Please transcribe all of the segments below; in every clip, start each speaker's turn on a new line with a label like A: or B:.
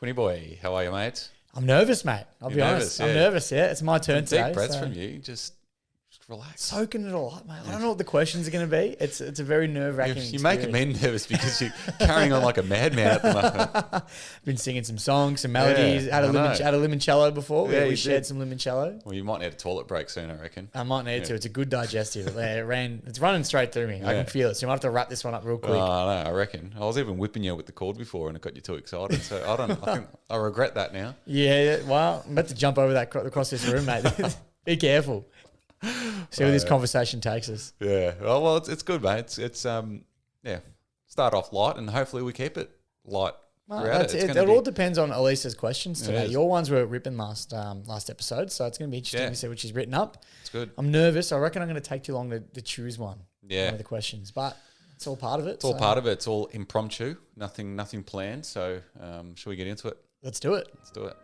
A: Quinny boy, how are you, mate?
B: I'm nervous, mate. I'll be honest.
A: Yeah.
B: I'm nervous, yeah. It's my turn today.
A: Deep breaths from you. Just relax.
B: Soaking it all up, mate. I don't know what the questions are going to be. It's a very nerve-wracking
A: You're making me nervous because you're carrying on like a madman at the moment.
B: Been singing some songs, some melodies.
A: Yeah,
B: had a limoncello before.
A: Yeah,
B: we shared some limoncello.
A: Well, you might need a toilet break soon, I reckon.
B: I might need to. It's a good digestive. It's running straight through me. I can feel it. So you might have to wrap this one up real quick.
A: Oh, no, I reckon. I was even whipping you with the cord before and it got you too excited. So I think I regret that now.
B: Yeah, well, I'm about to jump over that across this room, mate. Be careful. See where this conversation takes us.
A: Yeah. Well, it's good, mate. It's start off light and hopefully we keep it light.
B: Well, it all depends on Elisa's questions today. Your ones were ripping last episode, so it's going to be interesting to see what she's written up.
A: It's good.
B: I'm nervous. I reckon I'm going to take too long to choose one.
A: Yeah.
B: One of the questions, but it's all part of it.
A: It's all part of it. It's all impromptu. Nothing planned. So shall we get into it?
B: Let's do it.
A: Let's do it.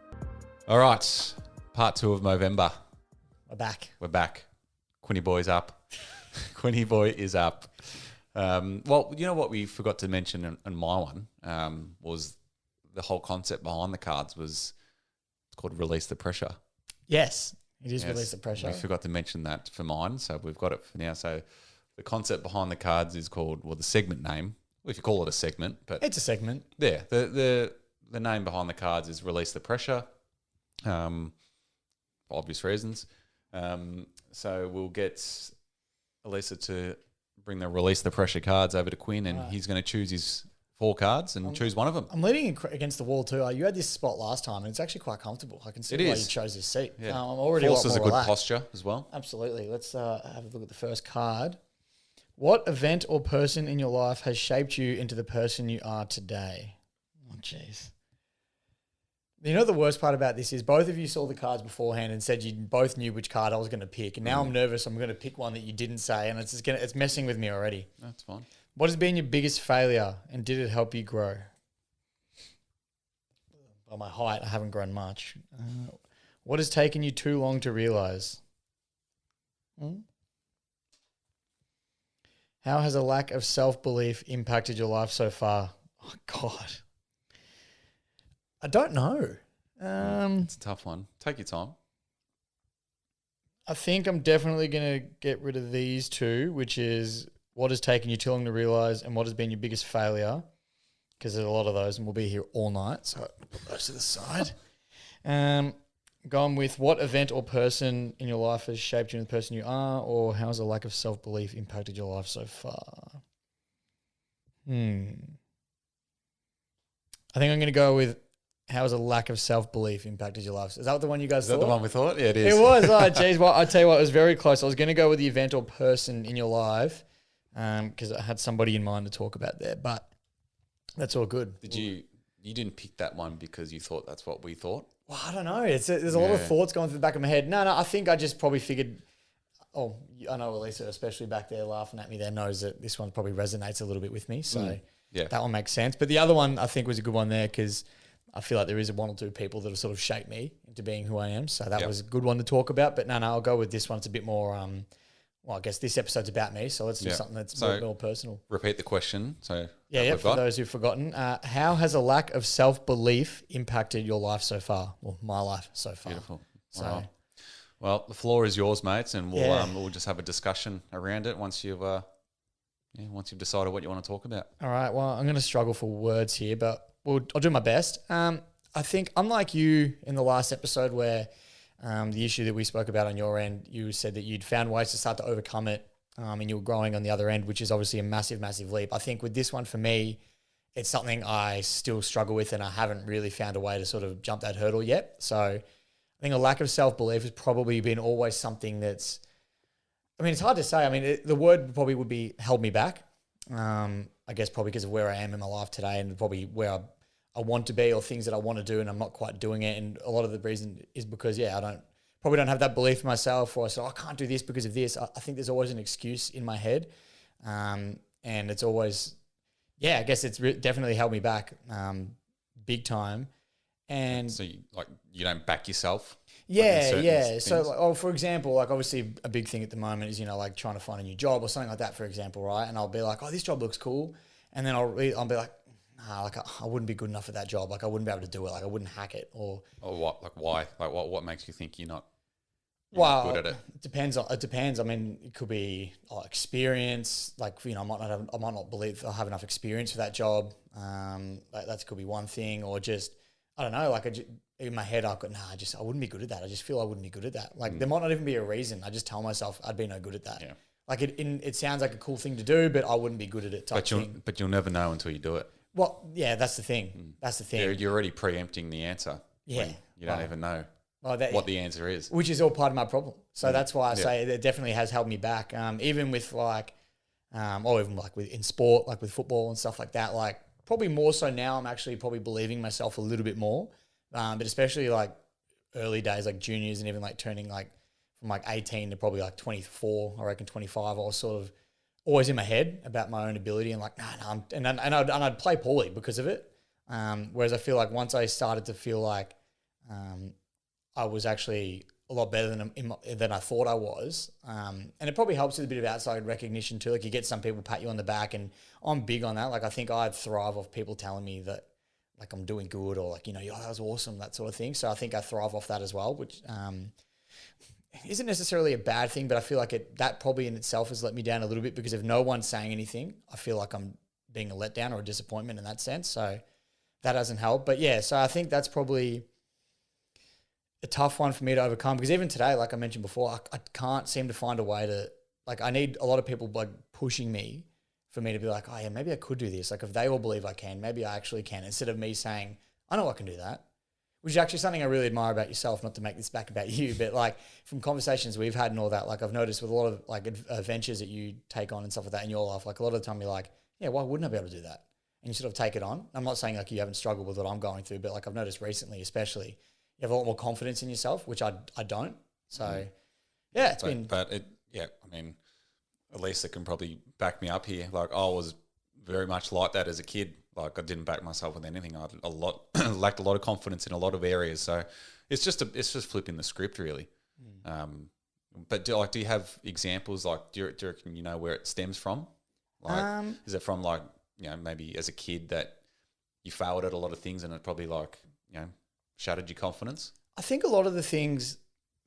A: All right. Part 2 of Movember.
B: We're
A: back. Quinny boy's up. Quinny boy is up. Well, you know what we forgot to mention in my one was the whole concept behind the cards was it's called release the pressure.
B: Yes, it is release the pressure.
A: We forgot to mention that for mine, so we've got it for now. So the concept behind the cards is called, well, the segment name, if you call it a segment, but
B: it's a segment.
A: Yeah, the name behind the cards is release the pressure, for obvious reasons. So we'll get Elisa to bring the release the pressure cards over to Quinn, and he's going to choose his 4 cards and choose one of them.
B: I'm leaning against the wall too. You had this spot last time, and it's actually quite comfortable. I can see why you chose this seat.
A: Yeah.
B: I'm already
A: Forces
B: a lot more
A: a good
B: relaxed.
A: posture as well.
B: Absolutely. Let's have a look at the first card. What event or person in your life has shaped you into the person you are today? Oh, jeez. You know the worst part about this is both of you saw the cards beforehand and said you both knew which card I was going to pick. And now I'm nervous. I'm going to pick one that you didn't say, and it's messing with me already.
A: That's fine.
B: What has been your biggest failure, and did it help you grow? By my height, I haven't grown much. What has taken you too long to realize? How has a lack of self-belief impacted your life so far? Oh, God. I don't know.
A: It's a tough one. Take your time.
B: I think I'm definitely going to get rid of these two, which is what has taken you too long to realize and what has been your biggest failure, because there's a lot of those and we'll be here all night. So I'll put those to the side. Gone with what event or person in your life has shaped you into the person you are, or how has a lack of self-belief impacted your life so far? I think I'm going to go with how has a lack of self-belief impacted your life? Is that the one you guys thought?
A: Is that the one we thought? Yeah, it is.
B: It was. Oh, geez. Well, I tell you what, it was very close. I was going to go with the event or person in your life because I had somebody in mind to talk about there, but that's all good.
A: You didn't pick that one because you thought that's what we thought?
B: Well, I don't know. There's a lot of thoughts going through the back of my head. No, I think I just probably figured, I know Elisa, especially back there laughing at me there, knows that this one probably resonates a little bit with me. So that one makes sense. But the other one I think was a good one there because I feel like there is one or two people that have sort of shaped me into being who I am. So that was a good one to talk about. But no, I'll go with this one. It's a bit more, I guess this episode's about me. So let's do something that's more personal.
A: Repeat the question. So
B: for those who've forgotten. How has a lack of self-belief impacted your life so far? Well, my life so far.
A: Beautiful.
B: So,
A: right. Well, the floor is yours, mates, and we'll just have a discussion around it once you've decided what you want to talk about.
B: All right. Well, I'm going to struggle for words here, but I'll do my best. I think unlike you in the last episode where the issue that we spoke about on your end, you said that you'd found ways to start to overcome it and you were growing on the other end, which is obviously a massive, massive leap. I think with this one for me, it's something I still struggle with and I haven't really found a way to sort of jump that hurdle yet. So I think a lack of self-belief has probably been always something it's hard to say. I mean, the word probably would be held me back. I guess probably because of where I am in my life today and probably where I want to be or things that I want to do and I'm not quite doing it. And a lot of the reason is because, I probably don't have that belief in myself or I say, I can't do this because of this. I think there's always an excuse in my head. And it's always, I guess it's definitely held me back big time. And
A: so you don't back yourself?
B: Yeah. So, for example, like obviously a big thing at the moment is, like trying to find a new job or something like that, for example, right? And I'll be like, oh, this job looks cool. And then I'll be like, nah, like I wouldn't be good enough for that job. Like I wouldn't be able to do it. Like I wouldn't hack it or
A: what? Like why? Like what makes you think you're not
B: well,
A: good at it?
B: it depends. It depends. I mean, it could be experience. Like I might not believe I'll have enough experience for that job. That could be one thing, or just I don't know. Like in my head, I wouldn't be good at that. I just feel I wouldn't be good at that. Like there might not even be a reason. I just tell myself I'd be no good at that.
A: Yeah.
B: Like it sounds like a cool thing to do, but I wouldn't be good at it.
A: But you'll never know until you do it.
B: Well, yeah, that's the thing. That's the thing.
A: You're already preempting the answer.
B: Yeah,
A: You don't even know
B: what
A: the answer is.
B: Which is all part of my problem. So that's why I say it definitely has held me back. Even with or even like in sport, like with football and stuff like that. Like probably more so now, I'm actually probably believing myself a little bit more. But especially like early days, like juniors and even like turning like from like 18 to probably like 24, I reckon 25, I was sort of always in my head about my own ability and like, I'd play poorly because of it. Whereas I feel like once I started to feel like I was actually a lot better than I thought I was. And it probably helps with a bit of outside recognition too. Like you get some people pat you on the back, and I'm big on that. Like I think I'd thrive off people telling me that like I'm doing good or like, that was awesome, that sort of thing. So I think I thrive off that as well, which isn't necessarily a bad thing, but I feel like that probably in itself has let me down a little bit because if no one's saying anything, I feel like I'm being a letdown or a disappointment in that sense. So that doesn't help. But yeah, so I think that's probably a tough one for me to overcome because even today, like I mentioned before, I can't seem to find a way to, like I need a lot of people like pushing me for me to be like, oh yeah, maybe I could do this. Like if they all believe I can, maybe I actually can, instead of me saying, I know I can do that. Which is actually something I really admire about yourself, not to make this back about you, but like from conversations we've had and all that, like I've noticed with a lot of like adventures that you take on and stuff like that in your life, like a lot of the time you're like, yeah, why wouldn't I be able to do that? And you sort of take it on. I'm not saying like you haven't struggled with what I'm going through, but like I've noticed recently, especially, you have a lot more confidence in yourself, which I don't. So yeah,
A: I mean, at least it can probably back me up here. Like I was very much like that as a kid. Like I didn't back myself with anything. I lacked a lot of confidence in a lot of areas. So it's just flipping the script really. But do you have examples? Like do you reckon you know where it stems from? Like is it from like maybe as a kid that you failed at a lot of things and it probably like shattered your confidence?
B: I think a lot of the things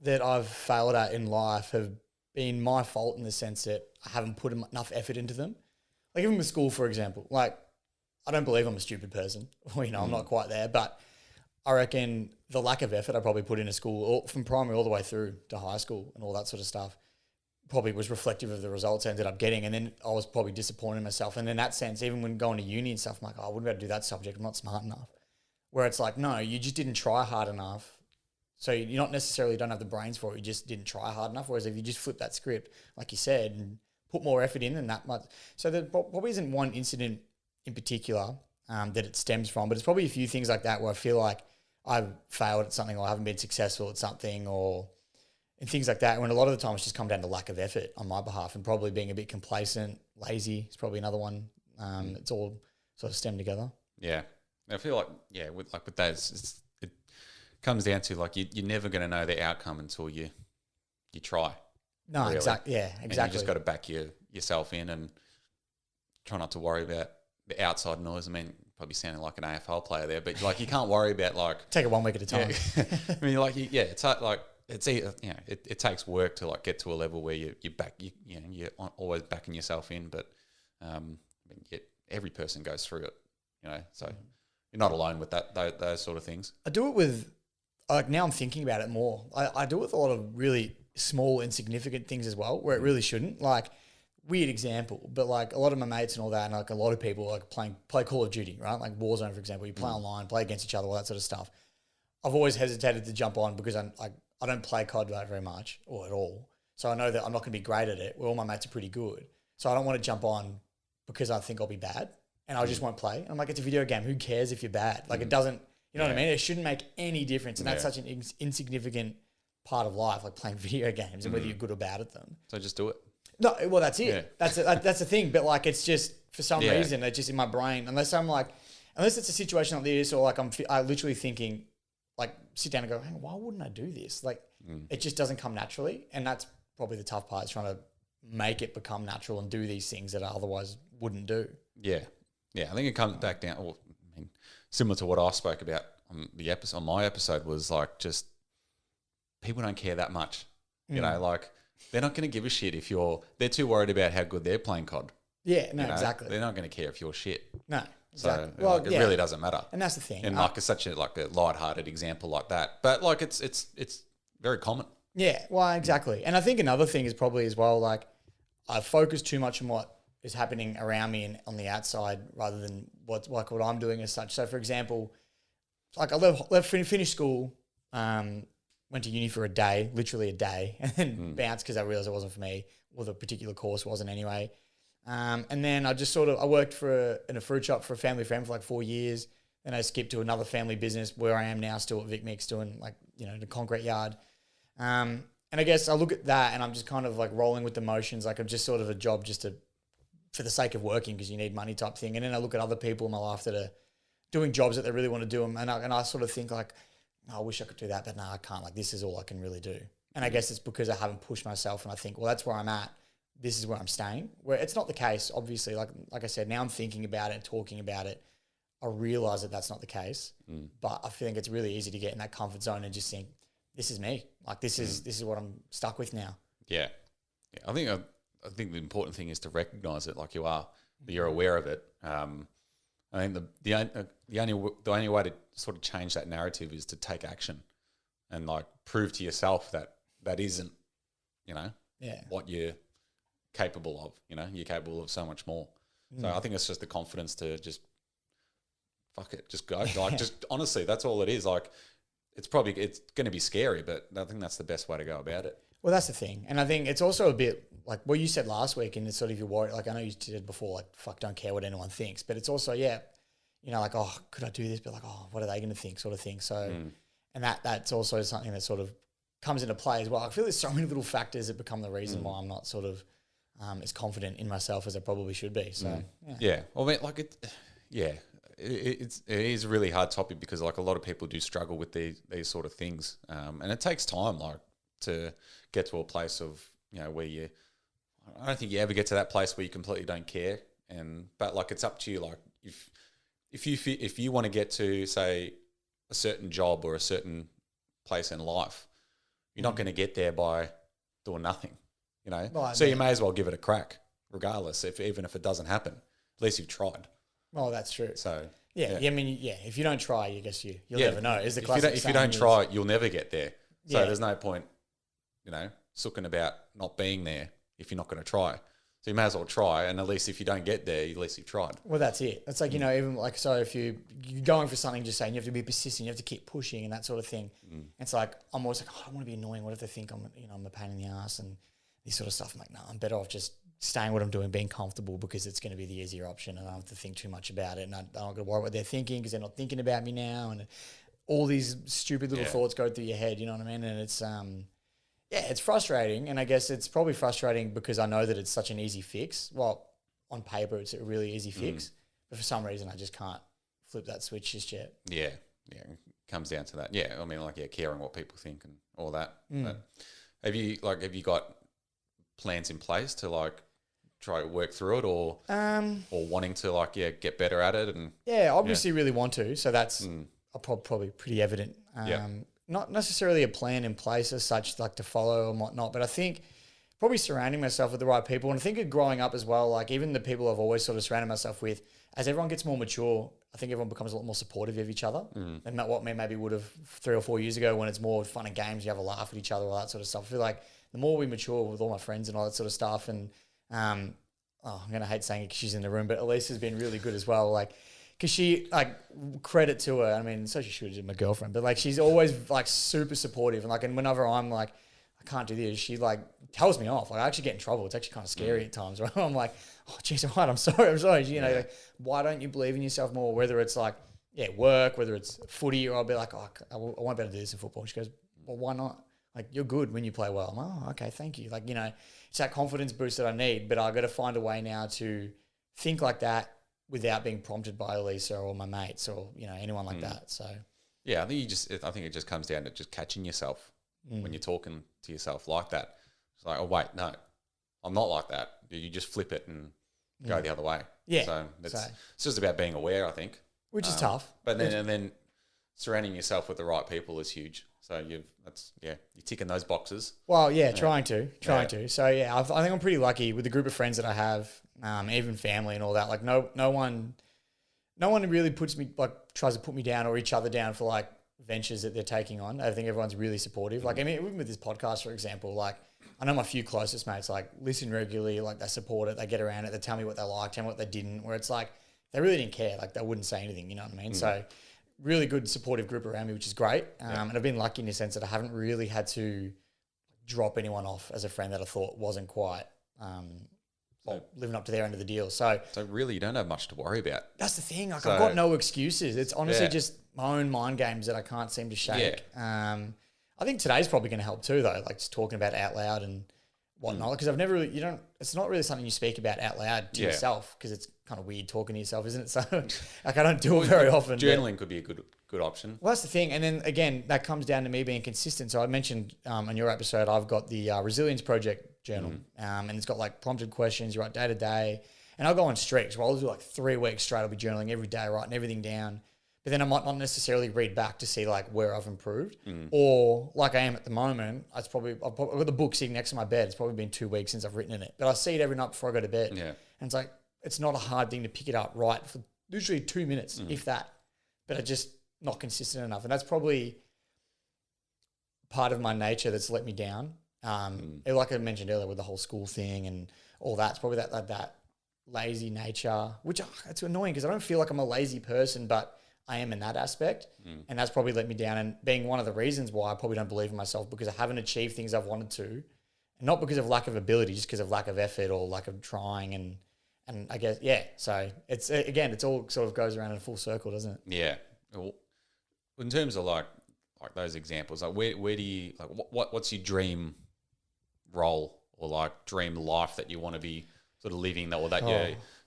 B: that I've failed at in life have been my fault in the sense that I haven't put enough effort into them. Like even with school, for example, like I don't believe I'm a stupid person. I'm not quite there, but I reckon the lack of effort I probably put into school from primary all the way through to high school and all that sort of stuff probably was reflective of the results I ended up getting. And then I was probably disappointed in myself. And in that sense, even when going to uni and stuff, I'm like, I wouldn't be able to do that subject. I'm not smart enough. Where it's like, no, you just didn't try hard enough. So you not necessarily don't have the brains for it. You just didn't try hard enough. Whereas if you just flip that script, like you said, and put more effort in and that much. So there probably isn't one incident in particular that it stems from, but it's probably a few things like that where I feel like I've failed at something or I haven't been successful at something and things like that. When a lot of the time it's just come down to lack of effort on my behalf and probably being a bit complacent, lazy is probably another one. It's all sort of stemmed together.
A: Yeah. I feel like, with those, it comes down to like you're never going to know the outcome until you try.
B: No,
A: really.
B: exactly. Yeah, exactly.
A: And you just got to back yourself in and try not to worry about the outside noise. I mean, probably sounding like an AFL player there, but like you can't worry about like
B: take it 1 week at a time.
A: Yeah. I mean, like it's like it takes work to like get to a level where you're always backing yourself in, but every person goes through it, so you're not alone with those sort of things.
B: I do it with like now I'm thinking about it more. I do it with a lot of really small insignificant things as well, where it really shouldn't. Like weird example, but like a lot of my mates and all that, and like a lot of people like play Call of Duty, right? Like Warzone, for example, you play online, play against each other, all that sort of stuff. I've always hesitated to jump on because I don't play COD very much or at all. So I know that I'm not going to be great at it. Where all my mates are pretty good. So I don't want to jump on because I think I'll be bad and I just won't play. And I'm like, it's a video game. Who cares if you're bad? Like it doesn't, you know what I mean? It shouldn't make any difference. And that's such an insignificant part of life, like playing video games and whether you're good or bad at them.
A: So just do it.
B: No, well, that's it. Yeah. That's the thing. But like, it's just for some reason, it's just in my brain. Unless it's a situation like this, or like I literally thinking, like, sit down and go, hang on, why wouldn't I do this? Like, it just doesn't come naturally, and that's probably the tough part. Is trying to make it become natural and do these things that I otherwise wouldn't do.
A: Yeah, I think it comes back down. Well, similar to what I spoke about on my episode was like just people don't care that much. You know, like they're not going to give a shit if they're too worried about how good they're playing COD.
B: Yeah, no,
A: You know?
B: exactly.
A: They're not going to care if you're shit.
B: No, exactly.
A: So well, it really doesn't matter.
B: And that's the thing.
A: And like it's such a lighthearted example like that. But like it's very common.
B: Yeah, well, exactly. And I think another thing is probably as well, like I focus too much on what is happening around me and on the outside rather than what I'm doing as such. So for example, like I finished school, went to uni for a day, literally a day, and then bounced because I realized it wasn't for me, or the particular course wasn't anyway. And then I just I worked in a fruit shop for a family friend for like 4 years. Then I skipped to another family business where I am now, still at Vic Mix, doing like, the concrete yard. And I guess I look at that and I'm just kind of like rolling with the motions. Like I'm just sort of a job just for the sake of working because you need money type thing. And then I look at other people in my life that are doing jobs that they really want to do. And I sort of think like, oh, I wish I could do that, but no, I can't. Like this is all I can really do. And I guess it's because I haven't pushed myself and I think, well, that's where I'm at. This is where I'm staying. Where it's not the case, obviously. Like I said, now I'm thinking about it and talking about it. I realize that that's not the case, but I think it's really easy to get in that comfort zone and just think, this is me. Like this is what I'm stuck with now.
A: Yeah. I think the important thing is to recognize it like you are, that you're aware of it. I think the only way to sort of change that narrative is to take action and like prove to yourself that isn't, what you're capable of. You're capable of so much more. So I think it's just the confidence to just fuck it, just go. Like just honestly, that's all it is. Like it's going to be scary, but I think that's the best way to go about it.
B: Well, that's the thing. And I think it's also a bit like what you said last week, and it's sort of your worry. Like I know you said before, like, fuck, don't care what anyone thinks. But it's also, like, oh, could I do this? But like, oh, what are they going to think sort of thing. So, and that's also something that sort of comes into play as well. I feel there's so many little factors that become the reason why I'm not sort of as confident in myself as I probably should be. So,
A: yeah. Well, I mean, like it is a really hard topic because like a lot of people do struggle with these sort of things. And it takes time, like, to get to a place of, where I don't think you ever get to that place where you completely don't care. But like, it's up to you. Like if you want to get to, say, a certain job or a certain place in life, you're not going to get there by doing nothing,
B: Well,
A: so you may as well give it a crack regardless. Even if it doesn't happen, at least you've tried.
B: Oh, that's true.
A: So
B: yeah. I mean, if you don't try, I guess you'll never know. Is the classic
A: if you don't try, you'll never get there. So
B: Yeah.
A: there's no point, sooking about not being there if you're not going to try. So you may as well try, and at least if you don't get there, at least you've tried.
B: Well, that's it. It's like, even like, so if you're going for something, just saying you have to be persistent, you have to keep pushing and that sort of thing. It's like, I'm always like, oh, I don't want to be annoying. What if they think I'm a pain in the ass and this sort of stuff? I'm like, no, I'm better off just staying what I'm doing, being comfortable, because it's going to be the easier option and I don't have to think too much about it. And I'm not going to worry what they're thinking because they're not thinking about me now. And all these stupid little thoughts go through your head, you know what I mean? And it's, it's frustrating. And I guess it's probably frustrating because I know that it's such an easy fix. Well, on paper, it's a really easy fix. But for some reason, I just can't flip that switch just yet.
A: Yeah. It comes down to that. Yeah, I mean, like, caring what people think and all that. But have you got plans in place to like try to work through it, or wanting to like get better at it? And
B: obviously really want to. So that's probably pretty evident. Not necessarily a plan in place as such, like to follow and whatnot, but I think probably surrounding myself with the right people. And I think of growing up as well, like even the people I've always sort of surrounded myself with, as everyone gets more mature, I think everyone becomes a lot more supportive of each other than what me maybe would have 3 or 4 years ago, when it's more fun and games, you have a laugh at each other, all that sort of stuff. I feel like the more we mature with all my friends and all that sort of stuff, and I'm going to hate saying it because she's in the room, but Elise has been really good as well. Like, because she, like, credit to her, I mean, so she should have been my girlfriend, but like, she's always like super supportive. And like, and whenever I'm like, I can't do this, she like tells me off. Like, I actually get in trouble. It's actually kind of scary at times, right? I'm like, oh geez, all right, I'm sorry. Like, why don't you believe in yourself more? Whether it's like, work, whether it's footy, or I'll be like, oh, I won't be able to do this in football. And she goes, well, why not? Like, you're good when you play well. I'm like, oh, okay, thank you. Like, it's that confidence boost that I need, but I've got to find a way now to think like that without being prompted by Elisa or my mates or, anyone like that. So,
A: yeah, I think it just comes down to just catching yourself when you're talking to yourself like that. It's like, oh, wait, no, I'm not like that. You just flip it and go the other way.
B: Yeah.
A: So it's just about being aware, I think.
B: which is tough.
A: But then surrounding yourself with the right people is huge. So you're ticking those boxes.
B: Well, trying to. So yeah, I think I'm pretty lucky with the group of friends that I have, even family and all that. Like no one really tries to put me down or each other down for like ventures that they're taking on. I think everyone's really supportive. Like, I mean, even with this podcast, for example, like I know my few closest mates like listen regularly, like they support it, they get around it, they tell me what they liked, tell me what they didn't, where it's like they really didn't care. Like they wouldn't say anything, you know what I mean? So really good supportive group around me, which is great. And I've been lucky in the sense that I haven't really had to drop anyone off as a friend that I thought wasn't quite living up to their end of the deal. So
A: really you don't have much to worry about.
B: That's the thing. Like I've got no excuses. It's honestly just my own mind games that I can't seem to shake. I think today's probably going to help too, though. Like just talking about it out loud and whatnot. Because I've never really, it's not really something you speak about out loud to yourself because it's kind of weird talking to yourself, isn't it? So like I don't do it very often.
A: Journaling could be a good option.
B: Well, that's the thing. And then again, that comes down to me being consistent. So I mentioned on your episode, I've got the Resilience Project journal and it's got like prompted questions, you write day to day. And I'll go on streaks where I'll do like 3 weeks straight. I'll be journaling every day, writing everything down. But then I might not necessarily read back to see like where I've improved or like I am at the moment. I've got the book sitting next to my bed. It's probably been 2 weeks since I've written in it, but I see it every night before I go to bed. Yeah. And it's like, it's not a hard thing to pick it up, right? For literally 2 minutes, if that, but I'm just not consistent enough. And that's probably part of my nature that's let me down. Like I mentioned earlier with the whole school thing and all that, it's probably that lazy nature, which it's annoying because I don't feel like I'm a lazy person, but I am in that aspect. And that's probably let me down and being one of the reasons why I probably don't believe in myself because I haven't achieved things I've wanted to. And not because of lack of ability, just because of lack of effort or lack of trying. And I guess, so it's, again, it's all sort of goes around in a full circle, doesn't it?
A: Yeah. Well, in terms of like those examples, like where do you, like what's your dream role or like dream life that you want to be sort of living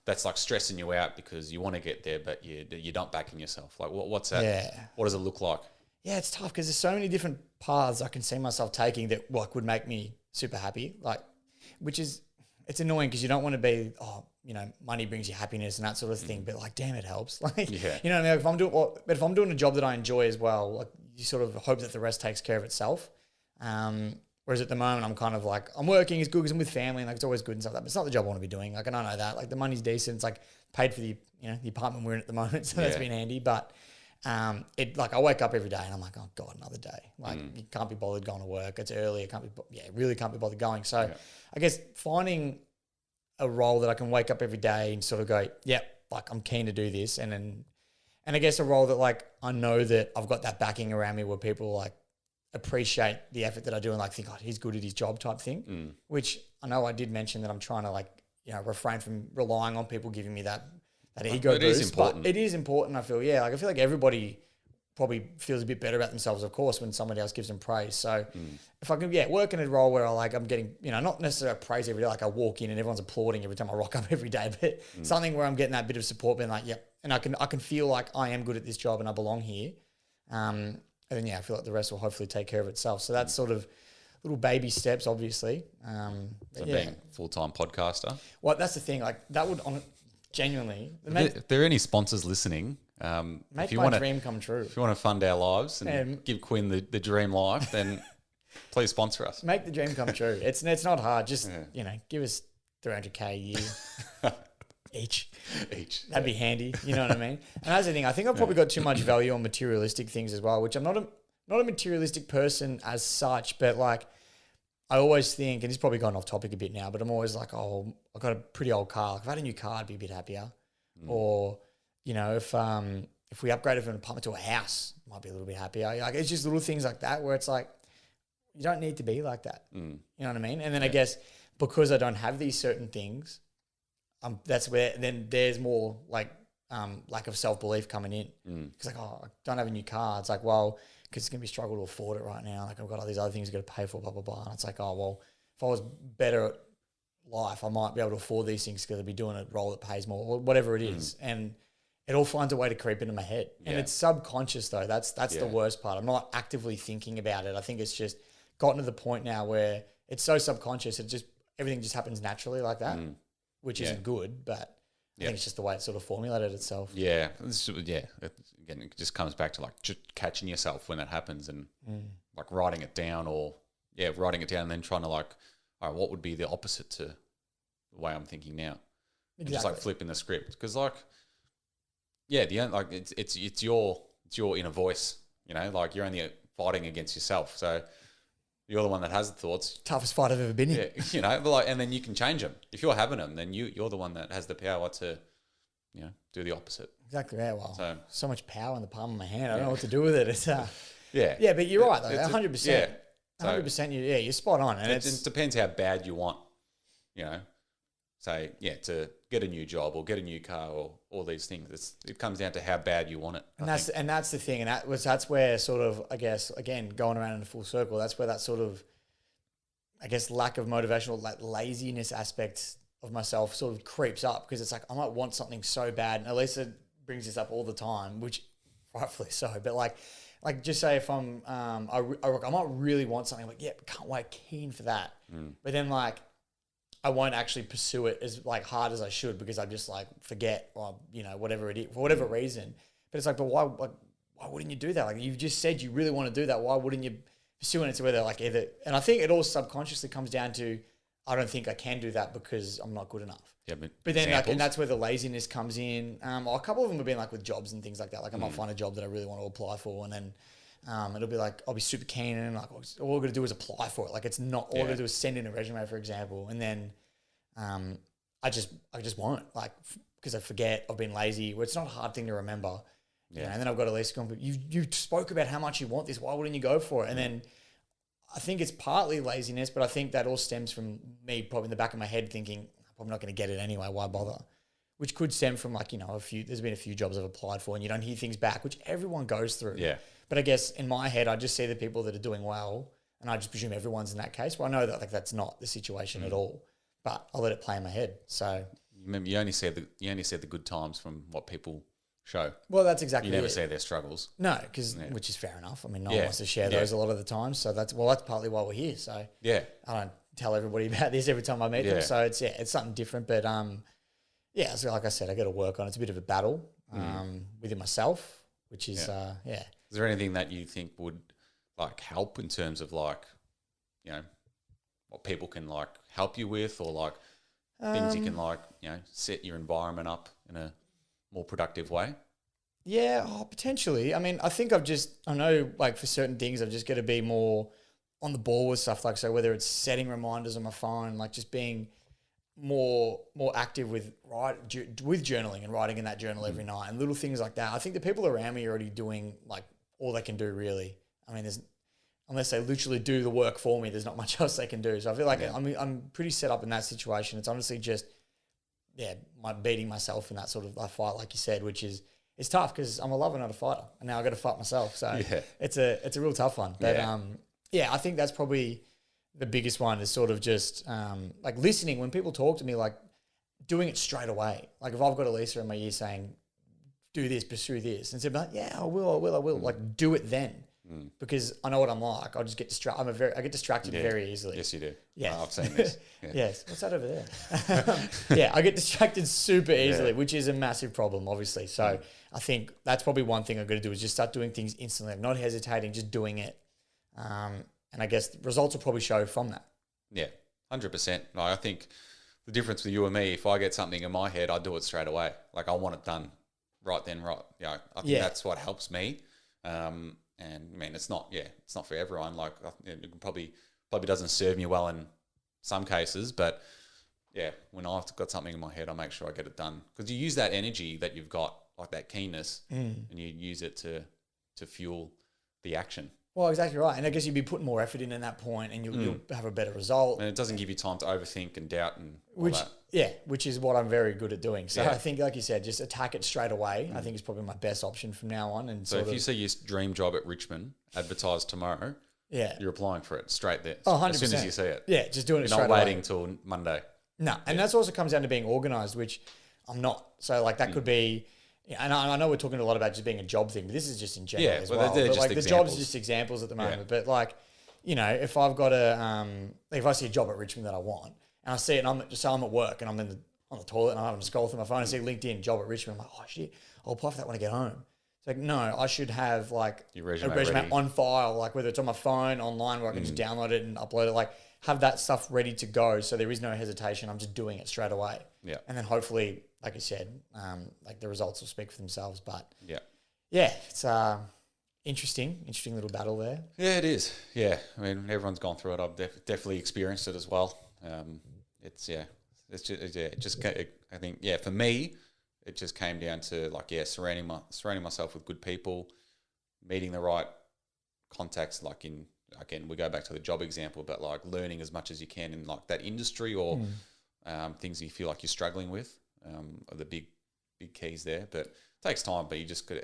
A: that's like stressing you out because you want to get there, but you're not backing yourself. Like what's that? Yeah. What does it look like?
B: Yeah, it's tough because there's so many different paths I can see myself taking that would make me super happy. Like, it's annoying because you don't want to be, money brings you happiness and that sort of thing. But like, damn, it helps. Like, you know what I mean? If I'm doing a job that I enjoy as well, like you sort of hope that the rest takes care of itself. Whereas at the moment, I'm kind of like, I'm working as good because I'm with family and like it's always good and stuff like that. But it's not the job I want to be doing. Like, I don't know that. Like, the money's decent. It's like paid for the apartment we're in at the moment. So that's been handy. But I wake up every day and I'm like, oh God, another day. Like, you can't be bothered going to work. It's early. Really can't be bothered going. So I guess finding a role that I can wake up every day and sort of go, like I'm keen to do this. And I guess a role that like, I know that I've got that backing around me where people like, appreciate the effort that I do and like think, oh, he's good at his job type thing, which I know I did mention that I'm trying to like, refrain from relying on people giving me that ego boost. It is important. But it is important, I feel. Yeah, like I feel like everybody probably feels a bit better about themselves, of course, when somebody else gives them praise. So if I can, work in a role where I'm getting, not necessarily praise every day, like I walk in and everyone's applauding every time I rock up every day, but something where I'm getting that bit of support, being like, and I can feel like I am good at this job and I belong here. And then, I feel like the rest will hopefully take care of itself. So that's sort of little baby steps, obviously.
A: Being a full-time podcaster.
B: Well, that's the thing. Like that would genuinely.
A: If there are any sponsors listening,
B: make my dream come true.
A: If you want to fund our lives and give Quinn the dream life, then please sponsor us.
B: Make the dream come true. It's not hard. Just give us 300K a year. Each. That'd be handy. You know what I mean? And that's the thing. I think I've probably got too much value on materialistic things as well, which I'm not a materialistic person as such, but like I always think, and it's probably gone off topic a bit now, but I'm always like, oh, I've got a pretty old car. Like if I had a new car, I'd be a bit happier. Or, if we upgraded from an apartment to a house, I might be a little bit happier. Like it's just little things like that where it's like, you don't need to be like that. You know what I mean? And then I guess because I don't have these certain things, that's where then there's more like lack of self-belief coming in. Because like, oh, I don't have a new car. It's like, well, because it's going to be a struggle to afford it right now. Like I've got all these other things I've got to pay for, blah, blah, blah. And it's like, oh, well, if I was better at life, I might be able to afford these things because I'd be doing a role that pays more or whatever it is. And it all finds a way to creep into my head. And it's subconscious though. That's the worst part. I'm not actively thinking about it. I think it's just gotten to the point now where it's so subconscious. Everything just happens naturally like that. Which isn't good, but I think it's just the way it sort of formulated itself.
A: Yeah. Again, it just comes back to like just catching yourself when that happens and like writing it down and then trying to like, all right, what would be the opposite to the way I'm thinking now? And just like flipping the script. Because like, it's your inner voice, you know, like you're only fighting against yourself. So you're the one that has the thoughts.
B: Toughest fight I've ever been in.
A: Yeah, you know, but like, and then you can change them. If you're having them, then you're the one that has the power to, you know, do the opposite.
B: Exactly. Yeah. Well, so much power in the palm of my hand. I don't know what to do with it. It's
A: yeah,
B: but you're right though. 100%.
A: Yeah,
B: 100%. You're spot on. And
A: it depends how bad you want, you know. Say to get a new job or get a new car or all these things. It comes down to how bad you want it.
B: And that's the thing. And that's where sort of, I guess, again, going around in a full circle, that's where that sort of, I guess, lack of motivation or like laziness aspect of myself sort of creeps up, because it's like I might want something so bad. And Elisa brings this up all the time, which rightfully so. But like just say if I'm, I might really want something, like, yeah, can't wait, keen for that. But then like, I won't actually pursue it as like hard as I should, because I just like forget, or you know, whatever it is, for whatever reason. But it's like, but why wouldn't you do that? Like you've just said you really want to do that. Why wouldn't you pursue it? To whether like either, and I think it all subconsciously comes down to, I don't think I can do that because I'm not good enough. Yeah, but then like, and that's where the laziness comes in. A couple of them have been like with jobs and things like that. Like I might find a job that I really want to apply for, and then it'll be like, I'll be super keen, and like all I've got to do is apply for it. Like it's not, all I've got to do is send in a resume, for example. And then I just won't, like, because I forget, I've been lazy. Well, it's not a hard thing to remember. Yeah. You know, and then I've got Elisa going, but you spoke about how much you want this. Why wouldn't you go for it? And then I think it's partly laziness, but I think that all stems from me probably in the back of my head thinking, I'm probably not going to get it anyway. Why bother? Which could stem from like, you know, there's been a few jobs I've applied for and you don't hear things back, which everyone goes through. Yeah. But I guess in my head, I just see the people that are doing well and I just presume everyone's in that case. Well, I know that like that's not the situation at all, but I'll let it play in my head. So
A: remember, you only see the good times from what people show.
B: Well, that's exactly
A: it. You never see their struggles.
B: No, because which is fair enough. I mean, no one wants to share those a lot of the time. So that's partly why we're here. So I don't tell everybody about this every time I meet them. So it's something different. But so like I said, I got to work on it. It's a bit of a battle within myself, which is Is
A: there anything that you think would like help in terms of like, you know, what people can like help you with, or like things you can like, you know, set your environment up in a more productive way?
B: Yeah, potentially. I mean, I think I know like for certain things, I've just got to be more on the ball with stuff. Like, so whether it's setting reminders on my phone, like just being more active with journaling and writing in that journal every night and little things like that. I think the people around me are already doing like all they can do really. I mean, unless they literally do the work for me, there's not much else they can do. So I feel like I'm pretty set up in that situation. It's honestly just, beating myself in that sort of fight, like you said, which is, it's tough because I'm a lover, not a fighter. And now I've got to fight myself. So it's a real tough one. But I think that's probably the biggest one, is sort of just like listening when people talk to me, like doing it straight away. Like if I've got Elisa in my ear saying, do this, pursue this, and say like, I will. Like do it then. Because I know what I'm like. I'll just get distracted. I get distracted very easily.
A: Yes, you do.
B: Yeah,
A: I've seen this. Yeah.
B: Yes. What's that over there? I get distracted super easily, which is a massive problem, obviously. So I think that's probably one thing I've got to do, is just start doing things instantly. I'm not hesitating, just doing it. And I guess the results will probably show from that.
A: Yeah, 100%. I think the difference with you and me, if I get something in my head, I do it straight away. Like I want it done right then, right. Yeah, I think that's what helps me. And I mean, it's not for everyone. Like it probably doesn't serve me well in some cases, but when I've got something in my head, I make sure I get it done, because you use that energy that you've got, like that keenness, and you use it to fuel the action.
B: Well, exactly right. And I guess you'd be putting more effort in at that point, and you'll have a better result.
A: And it doesn't give you time to overthink and doubt and all that.
B: Which is what I'm very good at doing. So I think, like you said, just attack it straight away. I think is probably my best option from now on. And
A: so if you see your dream job at Richmond advertised tomorrow, you're applying for it straight there.
B: Oh, 100%.
A: As soon as you see it.
B: Yeah, just doing it straight away.
A: You're not waiting till Monday.
B: No, and that's also comes down to being organised, which I'm not. So like that could be... Yeah, and I know we're talking a lot about just being a job thing, but this is just in general as well.
A: They're
B: but
A: just
B: like
A: examples.
B: The jobs are just examples at the moment. But like, you know, if I've got if I see a job at Richmond that I want, and I see it, and I'm at work, and I'm in on the toilet and I'm scroll through my phone and see LinkedIn job at Richmond. I'm like, oh shit, I'll apply for that when I get home. It's like, no, I should have like
A: Your resume
B: a resume
A: ready.
B: on file, like whether it's on my phone, online, where I can just download it and upload it, like have that stuff ready to go. So there is no hesitation. I'm just doing it straight away.
A: Yeah.
B: And then hopefully, like I said, like the results will speak for themselves. But
A: Yeah.
B: it's interesting little battle there.
A: Yeah, it is. Yeah. I mean, everyone's gone through it. I've definitely experienced it as well. I think, for me, it just came down to like, surrounding myself with good people, meeting the right contacts, like again, we go back to the job example, but like learning as much as you can in like that industry or things you feel like you're struggling with are the big keys there. But it takes time, but you just got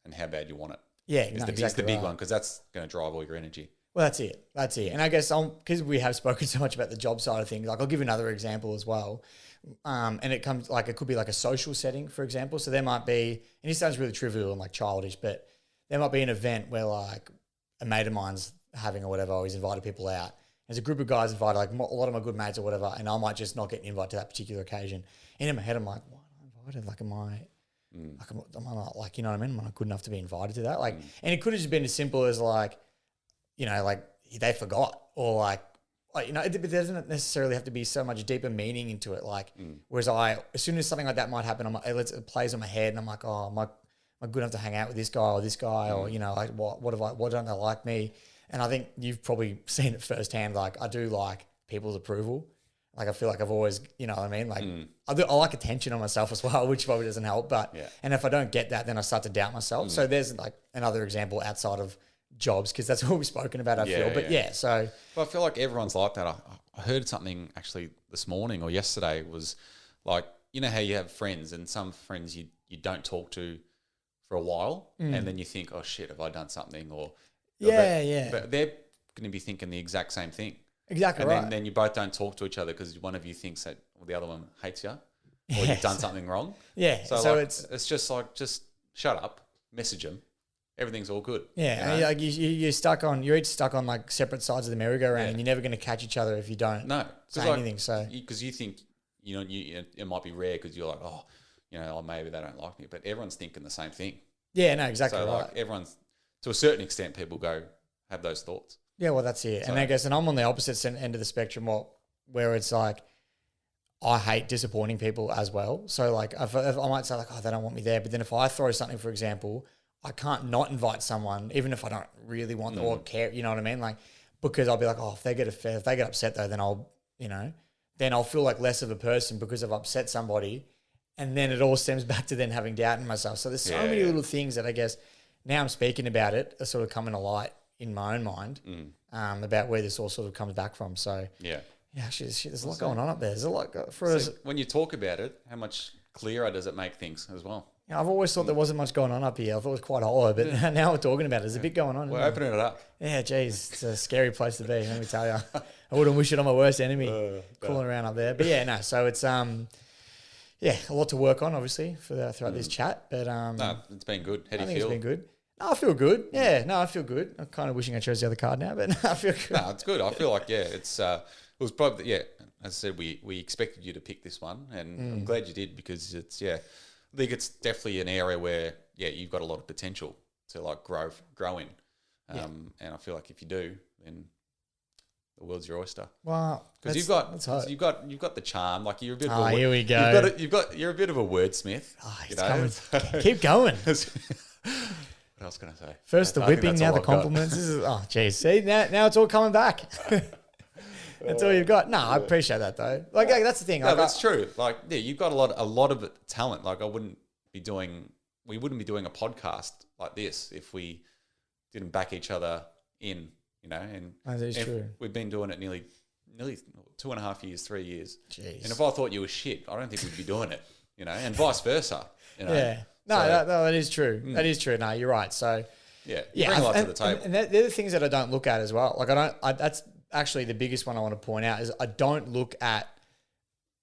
A: and how bad you want it.
B: Yeah,
A: It's the big one, because that's going to drive all your energy.
B: Well, that's it. And I guess because we have spoken so much about the job side of things, like I'll give you another example as well. And it comes like, it could be like a social setting, for example. So there might be, and this sounds really trivial and like childish, but there might be an event where like a mate of mine's having or whatever, or he's invited people out. There's a group of guys invited, like a lot of my good mates or whatever, and I might just not get an invite to that particular occasion. And in my head, I'm like, why am I invited? Like, am I not, like, you know what I mean? Am I not good enough to be invited to that? Like, and it could have just been as simple as like, you know, like they forgot, or like you know, it doesn't necessarily have to be so much deeper meaning into it. Like, whereas as soon as something like that might happen, it plays on my head, and I'm like, oh, am I good enough to hang out with this guy or this guy, or you know, like what don't they like me? And I think you've probably seen it firsthand. Like, I do like people's approval. Like, I feel like I've always, you know what I mean? Like, I like attention on myself as well, which probably doesn't help. But and if I don't get that, then I start to doubt myself. So there's like another example outside of jobs, because that's what we've spoken about, I feel. But so.
A: But I feel like everyone's like that. I heard something actually this morning or yesterday, was like, you know how you have friends, and some friends you don't talk to for a while, and then you think, oh shit, have I done something? Or but they're going to be thinking the exact same thing.
B: Exactly
A: and
B: right.
A: then you both don't talk to each other because one of you thinks that the other one hates you, or you've done something wrong.
B: Yeah.
A: So like, it's just like, just shut up, message them. Everything's all good.
B: Yeah,
A: you know?
B: like you're each stuck on like separate sides of the merry-go-round, and you're never going to catch each other if you don't say anything. So
A: because you think, you know, it might be rare because you're like, oh, you know, maybe they don't like me, but everyone's thinking the same thing.
B: Yeah, no, exactly
A: so
B: right.
A: Like everyone's, to a certain extent, people have those thoughts.
B: Yeah, well, that's it. So, and I guess, and I'm on the opposite end of the spectrum, where it's like, I hate disappointing people as well. So like, if I might say like, oh, they don't want me there, but then if I throw something, for example, I can't not invite someone, even if I don't really want them or care. You know what I mean? Like, because I'll be like, oh, if they get upset though, then I'll feel like less of a person because I've upset somebody, and then it all stems back to then having doubt in myself. So there's so many little things that I guess now I'm speaking about it are sort of coming to light in my own mind about where this all sort of comes back from. So actually, there's a lot going on up there. There's a lot for us.
A: When you talk about it, how much clearer does it make things as well?
B: Yeah, I've always thought there wasn't much going on up here. I thought it was quite hollow, but now we're talking about it. There's a bit going on.
A: We're opening it up.
B: Yeah, geez, it's a scary place to be. Let me tell you, I wouldn't wish it on my worst enemy, crawling around up there. But yeah, no. So it's a lot to work on, obviously, throughout this chat. But
A: no, it's been good. How do you feel?
B: I think it's been good. No, I feel good. Yeah, no, I feel good. I'm kind of wishing I chose the other card now, but no, I feel good.
A: No, it's good. I feel like it was probably as I said, we expected you to pick this one, and I'm glad you did, because it's I think it's definitely an area where you've got a lot of potential to like grow in, and I feel like if you do, then the world's your oyster.
B: Wow,
A: because you've got the charm. Like, you're a bit.
B: Here we go.
A: You're a bit of a wordsmith.
B: Oh, it's coming. Keep going.
A: What else can I say?
B: First the whipping, now the compliments. This is, oh, geez. See, now it's all coming back. That's all you've got. No, I appreciate that though. Like, that's the thing.
A: No, that's true. Like, you've got a lot of talent. Like, we wouldn't be doing a podcast like this if we didn't back each other in, you know. And
B: that is true.
A: We've been doing it nearly 2.5 years, 3 years.
B: Jeez.
A: And if I thought you were shit, I don't think we'd be doing it, you know, and vice versa. You know?
B: Yeah. No, that is true. That is true. No, you're right. So
A: you bring a lot to the table.
B: And they're the things that I don't look at as well. Like, that's actually the biggest one I want to point out, is I don't look at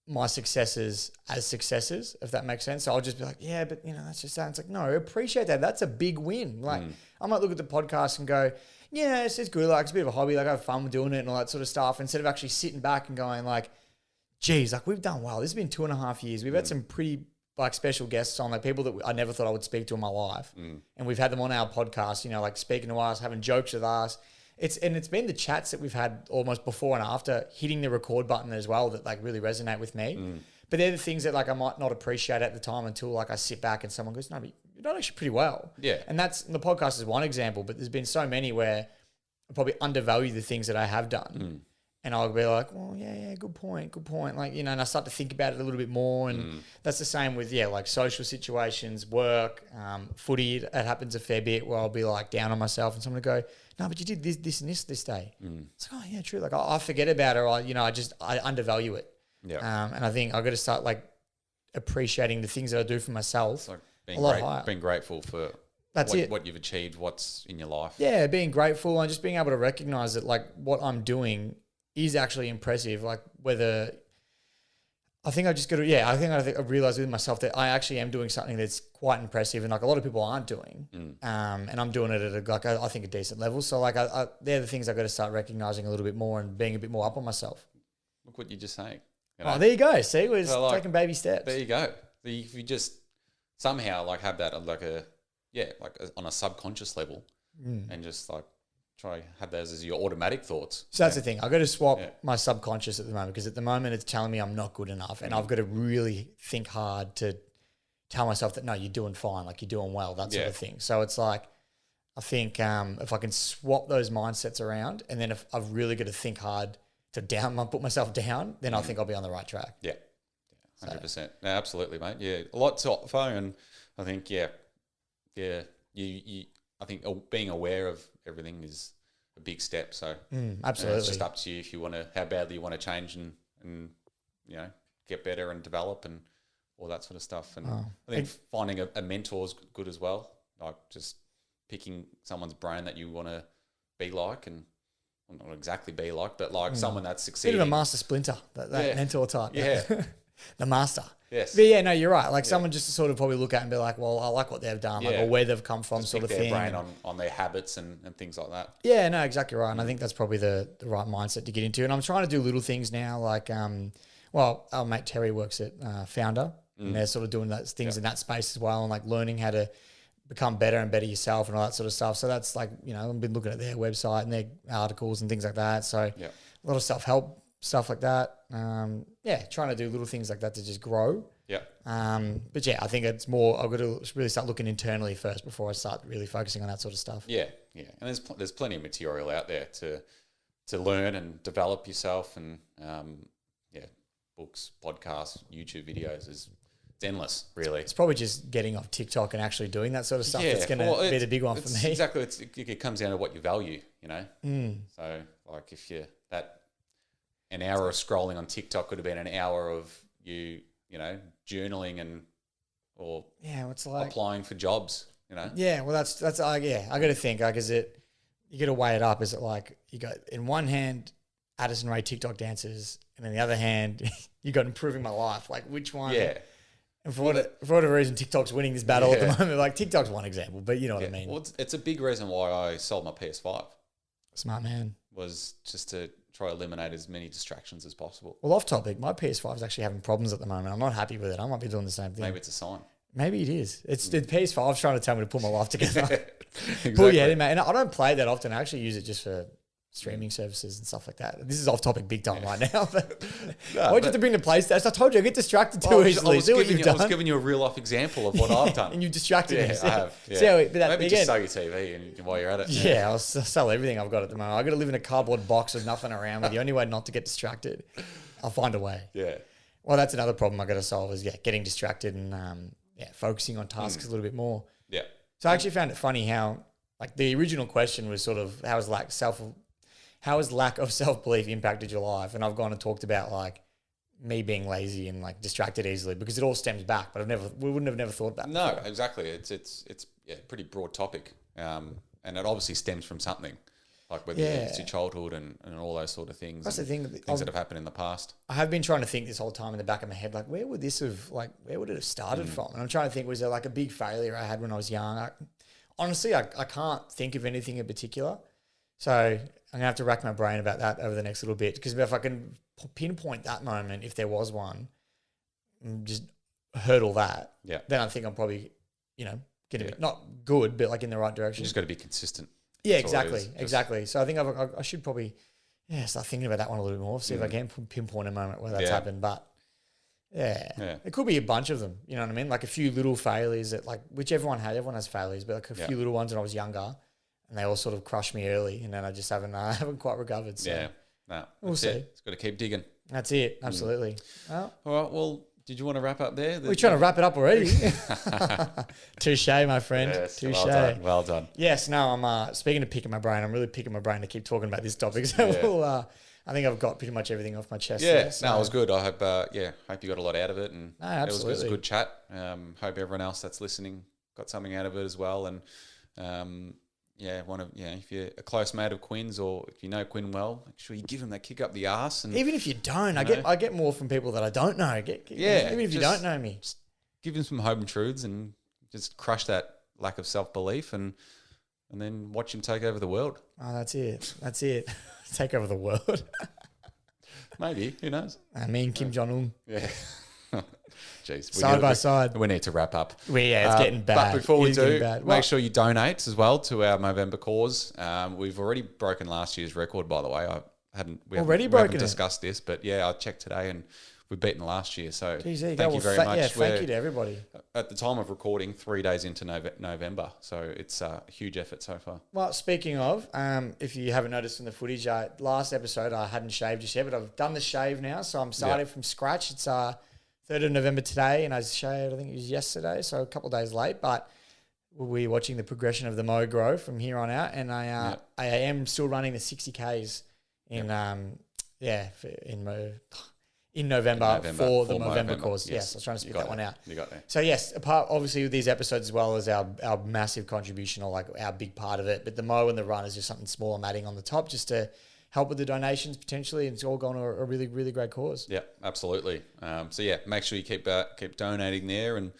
B: my successes as successes, if that makes sense. So I'll just be like, yeah, but you know, that's just that. It's like, no, appreciate that. That's a big win. Like, I might look at the podcast and go, yeah, it's good. Like, it's a bit of a hobby. Like, I have fun with doing it and all that sort of stuff, instead of actually sitting back and going like, geez, like we've done well. This has been 2.5 years. We've had some pretty like special guests on, like people that I never thought I would speak to in my life. And we've had them on our podcast, you know, like speaking to us, having jokes with us. It's been the chats that we've had almost before and after hitting the record button as well that like really resonate with me. But they're the things that like I might not appreciate at the time until like I sit back and someone goes, no, but you're done actually pretty well.
A: Yeah.
B: And the podcast is one example, but there's been so many where I probably undervalue the things that I have done. And I'll be like, well, yeah, good point. Like, you know, and I start to think about it a little bit more. And that's the same with, like social situations, work, footy. It happens a fair bit where I'll be like down on myself and someone will go, no, but you did this and this day. It's like, oh, yeah, true. Like I forget about it or, I undervalue it.
A: Yeah.
B: And I think I've got to start like appreciating the things that I do for myself.
A: It's like
B: a lot higher.
A: being grateful for what you've achieved, what's in your life.
B: Yeah, being grateful and just being able to recognize that like what I'm doing is actually impressive. Like whether I think I just got to, I think I realized within myself that I actually am doing something that's quite impressive and like a lot of people aren't doing. And I'm doing it at I think a decent level. So like they're the things I've got to start recognizing a little bit more and being a bit more up on myself.
A: Look what you're just saying.
B: Oh, there you go. See, we're just taking baby steps.
A: There you go. If you just somehow like have that on a subconscious level and just like try have those as your automatic thoughts.
B: So that's the thing. I've got to swap my subconscious at the moment because at the moment it's telling me I'm not good enough and I've got to really think hard to tell myself that, no, you're doing fine, like you're doing well, that sort of thing. So it's like, I think if I can swap those mindsets around and then if I've really got to think hard to put myself down, then I think I'll be on the right track.
A: Yeah, 100%. No, absolutely, mate. Yeah, a lot to offer and I think, you I think being aware of everything is a big step. So
B: absolutely,
A: it's just up to you if you want to, how badly you want to change and get better and develop and all that sort of stuff. And I think finding a mentor is good as well. Like just picking someone's brain that you want to be like, and well, not exactly be like, but like someone that's succeeding.
B: Bit of a master splinter, that mentor type.
A: Yeah,
B: the master.
A: Yes.
B: But no, you're right. Like someone just to sort of probably look at and be like, well, I like what they've done, like, or where they've come from, just sort of thing.
A: Their brain on their habits and things like that.
B: Yeah, no, exactly right. And I think that's probably the right mindset to get into. And I'm trying to do little things now, like, our mate Terry works at Founder, and they're sort of doing those things in that space as well, and like learning how to become better and better yourself and all that sort of stuff. So that's like, I've been looking at their website and their articles and things like that. So a lot of self-help stuff like that. Trying to do little things like that to just grow.
A: Yeah.
B: But I think it's more, I've got to really start looking internally first before I start really focusing on that sort of stuff.
A: Yeah. Yeah. And there's plenty of material out there to learn and develop yourself and, books, podcasts, YouTube videos it's endless, really.
B: It's probably just getting off TikTok and actually doing that sort of stuff that's going to be the big one for me.
A: Exactly. It comes down to what you value, So like if an hour of scrolling on TikTok could have been an hour of you journaling
B: it's like
A: applying for jobs,
B: Yeah, well that's I got to think, like, is it, you got to weigh it up. Is it like you got in one hand Addison Rae TikTok dances and in the other hand you got improving my life? Like which one?
A: Yeah.
B: And for whatever reason, TikTok's winning this battle at the moment. Like TikTok's one example, but you know what I mean.
A: Well, it's a big reason why I sold my PS5.
B: Smart man.
A: Was just to try to eliminate as many distractions as possible.
B: Well, off topic, my PS5 is actually having problems at the moment. I'm not happy with it. I might be doing the same thing.
A: Maybe it's a sign.
B: Maybe it is. It's the PS5's trying to tell me to put my life together.
A: Exactly.
B: But mate. And I don't play it that often. I actually use it just for streaming services and stuff like that. This is off topic big time right now. But why'd you have to bring the PlayStation? I told you I get distracted too easily.
A: I was giving you a real life example of what I've done.
B: And you distracted me.
A: I have. Yeah.
B: Maybe
A: just sell your TV and while you're at it.
B: Yeah, I'll sell everything I've got at the moment. I've got to live in a cardboard box with nothing around me. The only way not to get distracted, I'll find a way.
A: Yeah.
B: Well, that's another problem I've got to solve is, getting distracted and, focusing on tasks a little bit more.
A: Yeah.
B: So I actually found it funny how, like, the original question was sort of, how has lack of self-belief impacted your life? And I've gone and talked about, like, me being lazy and, like, distracted easily because it all stems back, but we wouldn't have never thought about it.
A: No,
B: before.
A: exactly. It's a pretty broad topic. And it obviously stems from something. Like whether it's your childhood and all those sort of things.
B: That's the thing.
A: Things that have happened in the past.
B: I have been trying to think this whole time in the back of my head, like, where would it have started from? And I'm trying to think, was there like a big failure I had when I was young? Honestly, I can't think of anything in particular. So I'm going to have to rack my brain about that over the next little bit. Because if I can pinpoint that moment, if there was one, and just hurdle that, then I think I'm probably, going to be not good, but like in the right direction.
A: You just got to be consistent.
B: Yeah, exactly. So I think I should probably start thinking about that one a little bit more, see if I can pinpoint a moment where that's happened. But it could be a bunch of them. You know what I mean? Like a few little failures that which everyone has failures, but like a few little ones when I was younger, and they all sort of crushed me early, and then I just haven't quite recovered. So we'll see.
A: It's got to keep digging.
B: That's it. Absolutely.
A: All right. Well, did you want to wrap up there?
B: We're trying to wrap it up already. Touche, my friend.
A: Yes,
B: touche.
A: Well done.
B: Yes. No, I'm speaking of picking my brain. I'm really picking my brain to keep talking about this topic. So I think I've got pretty much everything off my chest.
A: Yeah.
B: There, so.
A: No, it was good. I hope hope you got a lot out of it, and
B: it
A: was a good chat. Hope everyone else that's listening got something out of it as well, and if you're a close mate of Quinn's, or if you know Quinn well, make sure you give him that kick up the arse. And
B: even if you don't, I get more from people that I don't know. Even if you don't know me,
A: just give him some home truths and just crush that lack of self-belief, and then watch him take over the world.
B: Oh, that's it. Take over the world.
A: Maybe, who knows?
B: I mean, Kim Jong-un.
A: Yeah. Jeez,
B: side by side.
A: We need to wrap up.
B: It's getting bad.
A: But before we do, make sure you donate as well to our Movember cause. We've already broken last year's record, by the way. We haven't discussed this, but I checked today and we've beaten last year. So thank you very much.
B: Yeah, thank you to everybody.
A: At the time of recording, 3 days into November. So it's a huge effort so far.
B: Well, speaking of, if you haven't noticed in the footage, last episode I hadn't shaved just yet, but I've done the shave now. So I'm starting from scratch. It's 3rd of November today, and I shaved, I think it was yesterday, so a couple of days late, but we're watching the progression of the mo grow from here on out, and I am still running the 60Ks in November for the Movember cause. Yes, I was trying to spit that one out.
A: You got there.
B: So yes, apart obviously with these episodes as well as our massive contribution, or like our big part of it, but the mo and the run is just something small I'm adding on the top just to help with the donations potentially, and it's all gone to a really, really great cause.
A: Yeah, absolutely. Make sure you keep donating there, and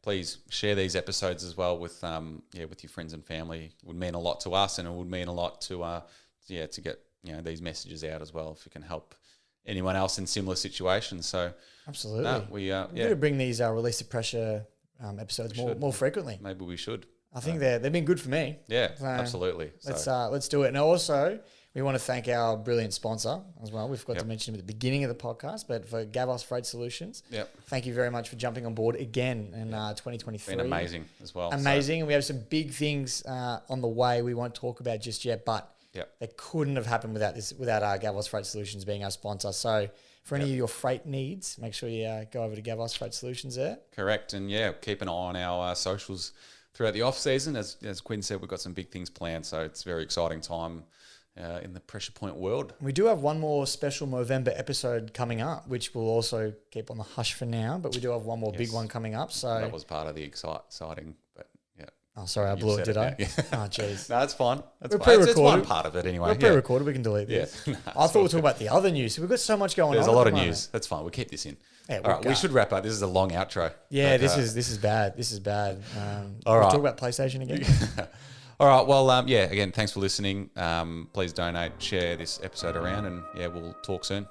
A: please share these episodes as well with your friends and family. It would mean a lot to us, and it would mean a lot to get these messages out as well, if you can help anyone else in similar situations. So
B: absolutely,
A: we
B: got to bring these Release the Pressure episodes more frequently.
A: Maybe we should.
B: I think they've been good for me.
A: Yeah, so absolutely.
B: Let's do it. And also, we want to thank our brilliant sponsor as well. We forgot to mention him at the beginning of the podcast, but for Gavos Freight Solutions.
A: Yep.
B: Thank you very much for jumping on board again in 2023.
A: Been amazing as well.
B: Amazing. And we have some big things on the way we won't talk about just yet, but they couldn't have happened without Gavos Freight Solutions being our sponsor. So for any of your freight needs, make sure you go over to Gavos Freight Solutions there.
A: Correct. And keep an eye on our socials throughout the off season. As Quinn said, we've got some big things planned. So it's a very exciting time in the Pressure Point world.
B: We do have one more special Movember episode coming up, which we'll also keep on the hush for now, but we do have one more big one coming up. So
A: that was part of the exciting, but
B: oh, sorry, I blew it, did I? Yeah. Oh, jeez.
A: No, that's fine.
B: We're pre-recorded.
A: It's one part of it anyway.
B: We're pre-recorded. We can delete this.
A: Yeah.
B: I thought we were talking about the other news. So we've got so much going
A: There's
B: on.
A: There's a lot of news. That's fine. We'll keep this in.
B: Yeah,
A: all right, we should wrap up. This is a long outro.
B: Yeah, this is bad. This is bad.
A: All right.
B: We'll talk about PlayStation again.
A: All right. Well, again, thanks for listening. Please donate, share this episode around, and we'll talk soon.